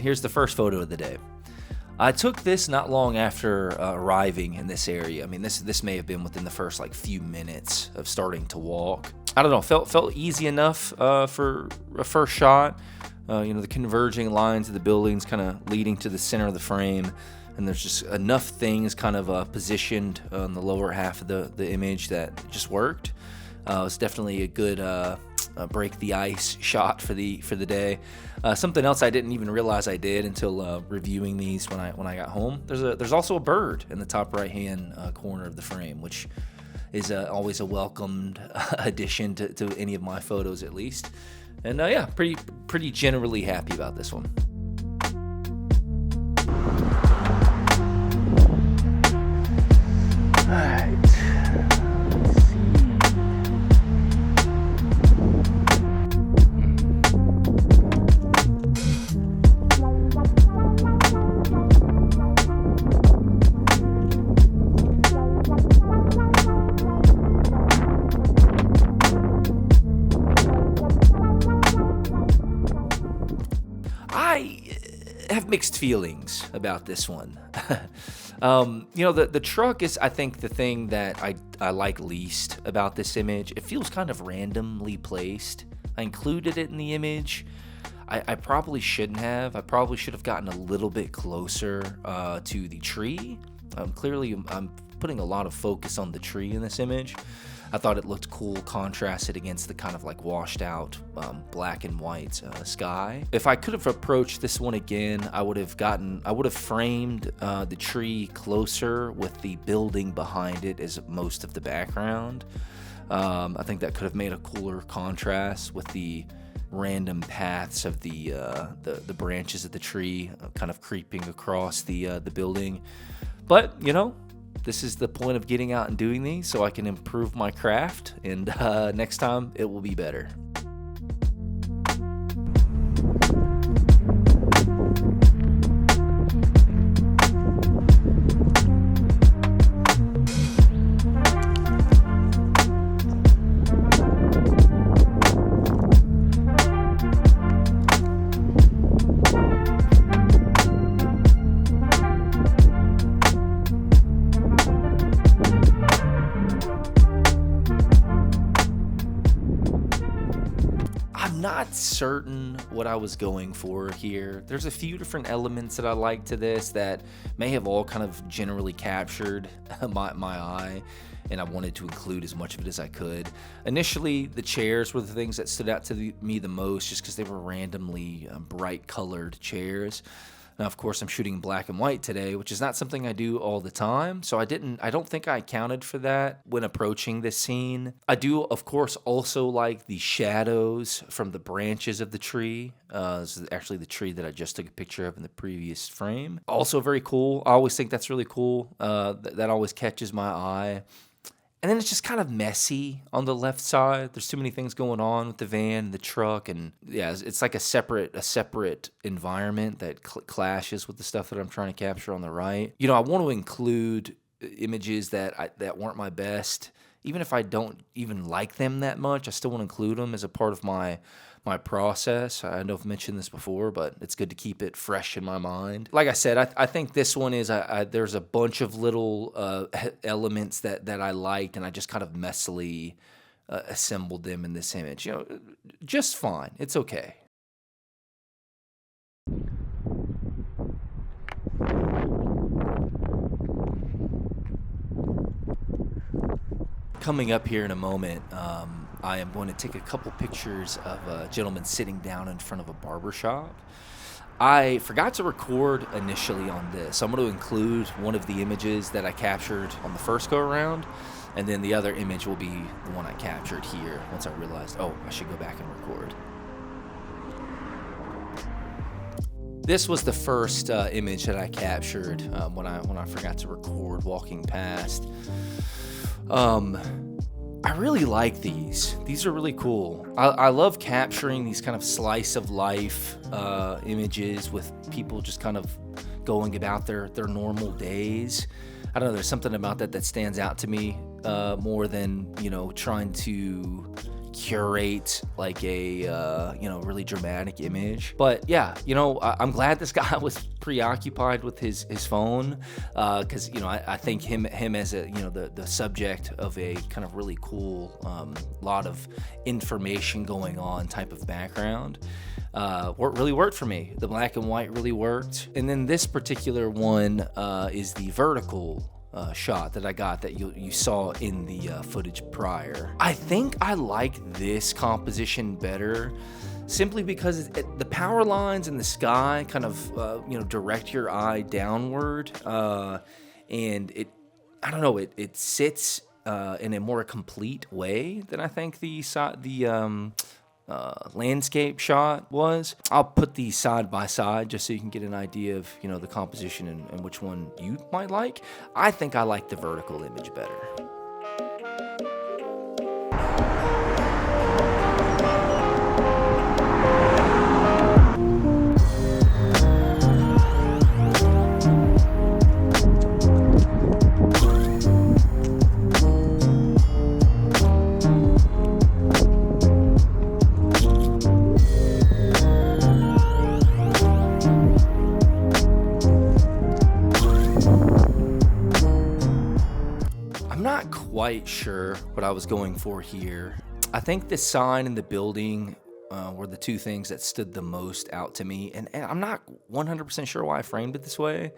here's the first photo of the day. I took this not long after arriving in this area. I mean, this may have been within the first like few minutes of starting to walk. I don't know, felt easy enough for a first shot. The converging lines of the buildings kind of leading to the center of the frame, and there's just enough things kind of positioned on the lower half of the image that just worked. It's definitely a good break the ice shot for the day. Something else I didn't even realize I did until reviewing these when I got home. There's also a bird in the top right hand corner of the frame, which is always a welcomed addition to any of my photos, at least. And yeah, pretty generally happy about this one. All right. Mixed feelings about this one. The truck is, I think, the thing that I like least about this image. It feels kind of randomly placed. I included it in the image. I probably shouldn't have. I probably should have gotten a little bit closer to the tree. Clearly, I'm putting a lot of focus on the tree in this image. I thought it looked cool, contrasted against the kind of like washed out black and white sky. If I could have approached this one again, I would have framed the tree closer with the building behind it as most of the background. I think that could have made a cooler contrast with the random paths of the branches of the tree kind of creeping across the building. But, this is the point of getting out and doing these, so I can improve my craft, and next time it will be better. Not certain what I was going for here. There's a few different elements that I like to this that may have all kind of generally captured my eye, and I wanted to include as much of it as I could. Initially, the chairs were the things that stood out to me the most, just because they were randomly bright colored chairs. Now, of course, I'm shooting black and white today, which is not something I do all the time, so I don't think I accounted for that when approaching this scene. I do, of course, also like the shadows from the branches of the tree. This is actually the tree that I just took a picture of in the previous frame. Also very cool. I always think that's really cool. That always catches my eye. And then it's just kind of messy on the left side. There's too many things going on with the van, the truck, and yeah, it's like a separate environment that clashes with the stuff that I'm trying to capture on the right. I want to include images that weren't my best. Even if I don't even like them that much, I still want to include them as a part of my process. I know I've mentioned this before, but it's good to keep it fresh in my mind. Like I said, I think this one is, there's a bunch of little elements that I liked, and I just kind of messily assembled them in this image. Just fine. It's okay. Coming up here in a moment, I am going to take a couple pictures of a gentleman sitting down in front of a barber shop. I forgot to record initially on this. I'm going to include one of the images that I captured on the first go around, and then the other image will be the one I captured here once I realized, I should go back and record. This was the first image that I captured when I forgot to record walking past. I really like these. These are really cool. I love capturing these kind of slice of life images with people just kind of going about their normal days. I don't know, there's something about that stands out to me more than, trying to curate like a really dramatic image. But yeah, I'm glad this guy was preoccupied with his phone, because I think him as a the subject of a kind of really cool lot of information going on type of background really worked for me. The black and white really worked. And then this particular one is the vertical shot that I got that you saw in the footage prior. I think I like this composition better, simply because the power lines in the sky kind of direct your eye downward, and it sits in a more complete way than I think the landscape shot was. I'll put these side by side just so you can get an idea of the composition and which one you might like. I think I like the vertical image better. Quite sure what I was going for here. I think the sign and the building were the two things that stood the most out to me, and I'm not 100% sure why I framed it this way.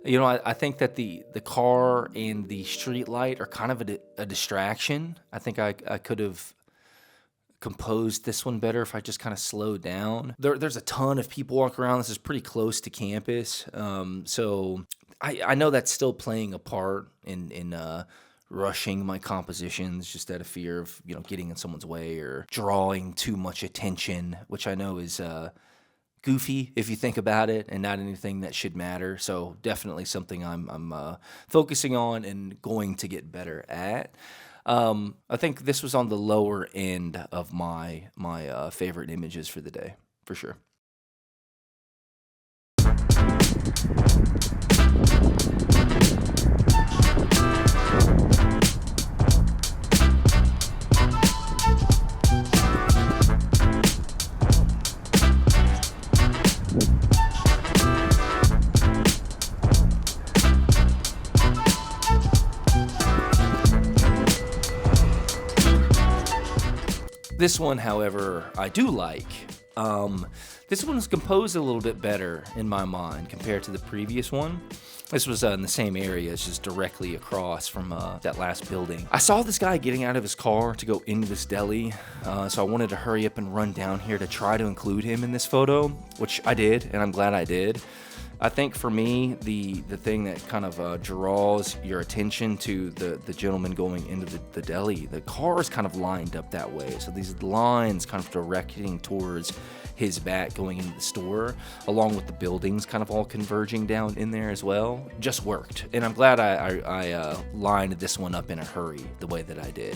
I think that the car and the street light are kind of a distraction. I think I could have composed this one better if I just kind of slowed down. There's a ton of people walking around. This is pretty close to campus, so I know that's still playing a part in rushing my compositions just out of fear of getting in someone's way or drawing too much attention, which I know is goofy if you think about it, and not anything that should matter. So definitely something I'm focusing on and going to get better at. I think this was on the lower end of my favorite images for the day, for sure. This one, however, I do like. This one was composed a little bit better in my mind compared to the previous one. This was in the same area, it's just directly across from that last building. I saw this guy getting out of his car to go into this deli, so I wanted to hurry up and run down here to try to include him in this photo, which I did, and I'm glad I did. I think for me, the thing that kind of draws your attention to the gentleman going into the deli, the car is kind of lined up that way. So these lines kind of directing towards his back going into the store, along with the buildings kind of all converging down in there as well, just worked. And I'm glad I lined this one up in a hurry the way that I did.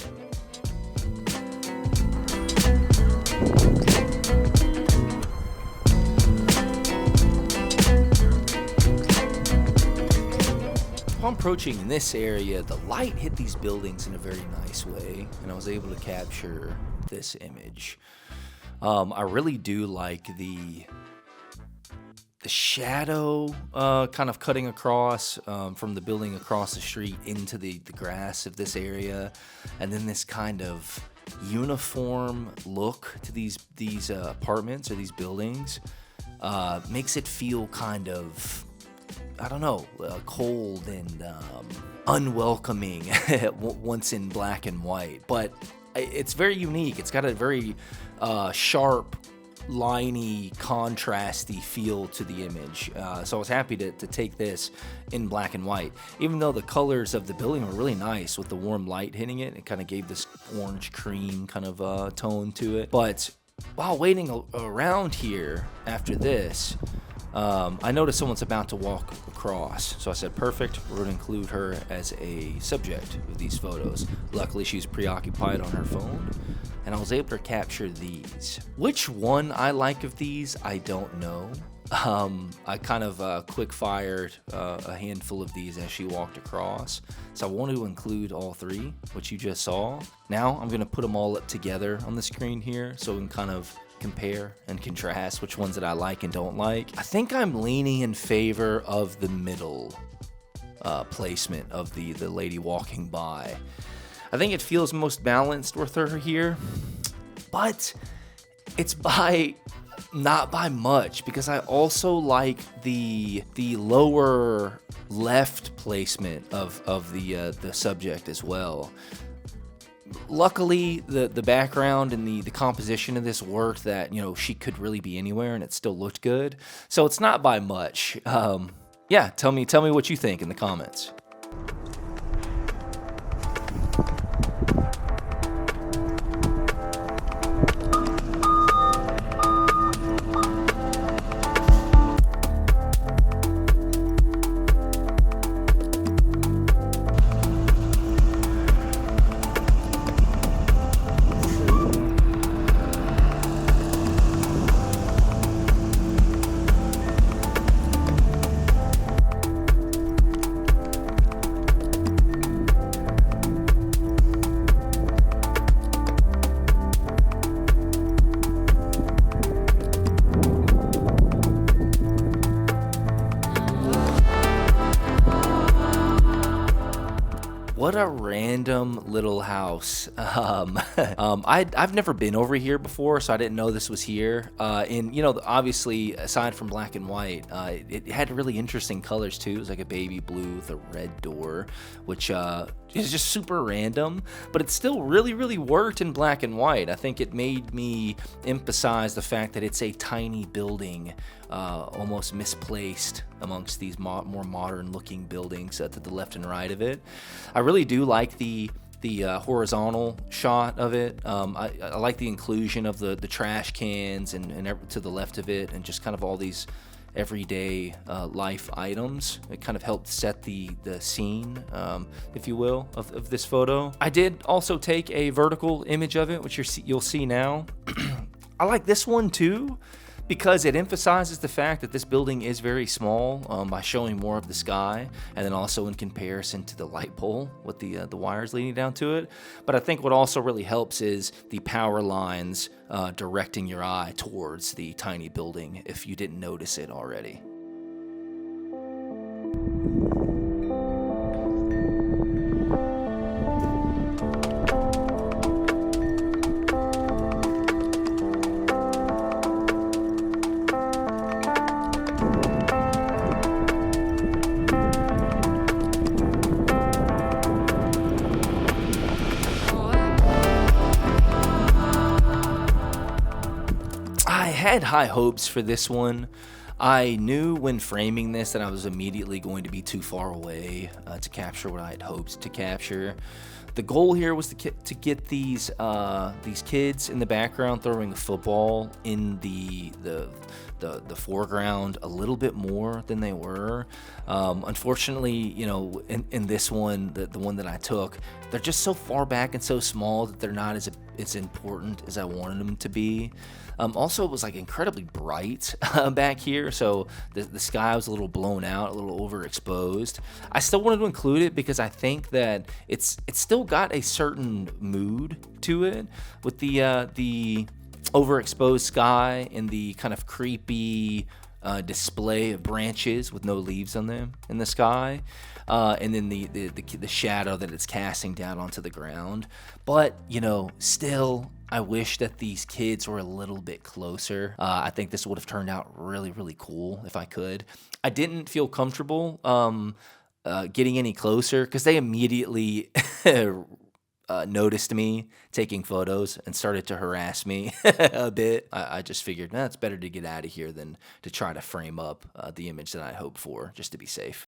While approaching in this area, the light hit these buildings in a very nice way, and I was able to capture this image. I really do like the shadow kind of cutting across from the building across the street into the grass of this area, and then this kind of uniform look to these apartments or these buildings makes it feel kind of, I don't know, cold and unwelcoming once in black and white. But it's very unique. It's got a very sharp, liney, contrasty feel to the image. So I was happy to take this in black and white. Even though the colors of the building were really nice with the warm light hitting it, it kind of gave this orange cream kind of tone to it. But while waiting around here after this, I noticed someone's about to walk across, so I said, perfect, we're going to include her as a subject of these photos. Luckily, she's preoccupied on her phone, and I was able to capture these. Which one I like of these, I don't know. I kind of quick fired a handful of these as she walked across. So I wanted to include all three, which you just saw. Now I'm going to put them all up together on the screen here so we can kind of compare and contrast which ones that I like and don't like. I think I'm leaning in favor of the middle placement of the lady walking by. I think it feels most balanced with her here, but it's not by much, because I also like the lower left placement of the subject as well. Luckily, the background and the composition of this worked, that, you know, she could really be anywhere and it still looked good. So it's not by much. Yeah, tell me what you think in the comments. What a random little house. I've never been over here before, so I didn't know this was here. And, you know, obviously, aside from black and white, it had really interesting colors too. It was like a baby blue with a red door, which is just super random, but it still really worked in black and white. I think it made me emphasize the fact that it's a tiny building, almost misplaced amongst these more modern looking buildings to the left and right of it. I really do like the horizontal shot of it. I like the inclusion of the trash cans and to the left of it, and just kind of all these everyday life items. It kind of helped set the scene, if you will, of this photo. I did also take a vertical image of it, which you'll see now. I like this one too, because it emphasizes the fact that this building is very small, by showing more of the sky, and then also in comparison to the light pole with the wires leading down to it. But I think what also really helps is the power lines directing your eye towards the tiny building, if you didn't notice it already. I had high hopes for this one. I knew when framing this that I was immediately going to be too far away to capture what I had hoped to capture. The goal here was to get these kids in the background throwing a football in the foreground a little bit more than they were. Unfortunately, you know, in this one, the one that I took, they're just so far back and so small that they're not as important as I wanted them to be. Also, it was like incredibly bright back here, so the sky was a little blown out, a little overexposed. I still wanted to include it because I think that it's still got a certain mood to it, with the overexposed sky and the kind of creepy display of branches with no leaves on them in the sky, and then the shadow that it's casting down onto the ground. But, you know, still, I wish that these kids were a little bit closer. I think this would have turned out really cool if I could. I didn't feel comfortable getting any closer because they immediately noticed me taking photos and started to harass me a bit. I just figured, it's better to get out of here than to try to frame up the image that I hoped for, just to be safe.